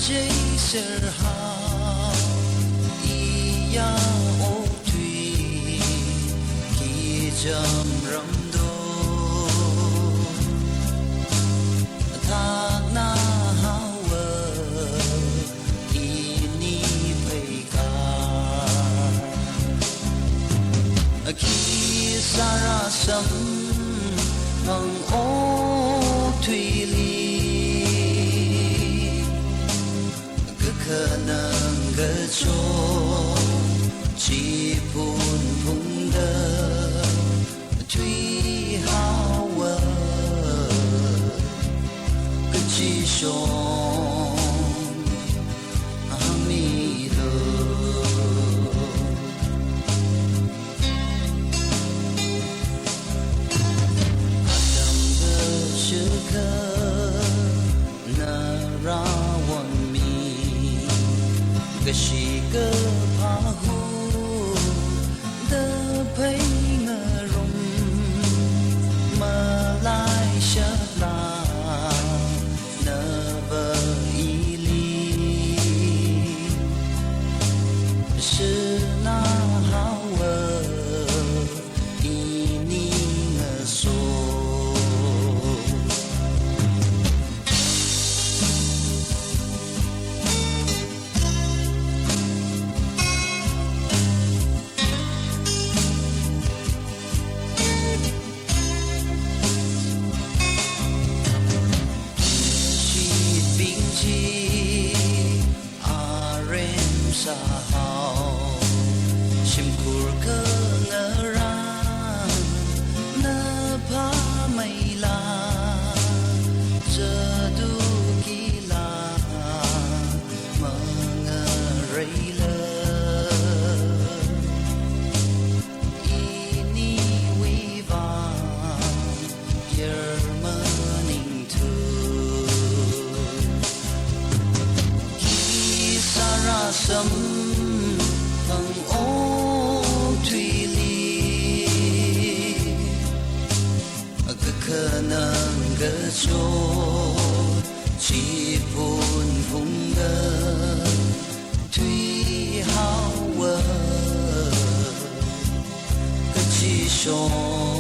chế ser hao iya ô thủy khi chậm râm đô thác na hao vơ ini phây ca khi sa sâm hằng ô thủy ly khả năng gỡ cho chỉ buồn phung đơ truy hao vơ cứ chỉ sống mi lơ adam gỡ chữ khơ na ra cái gì cơ phá hú đỡ thấy ngờ rung mà lại chợt là nở vờ ý ly sự na hao vờ ý ni ngờ số sa hao sim kur cơ ngỡ ra nơ pa mây la giờ du kỳ la mơ ngơ rây lơ ini vi va giờ mơ ninh thu khi sa ra sâm hằng ô thủy ly cứ khả năng gỡ cho chỉ buồn vùng đơ thủy hao vơ cứ chỉ sống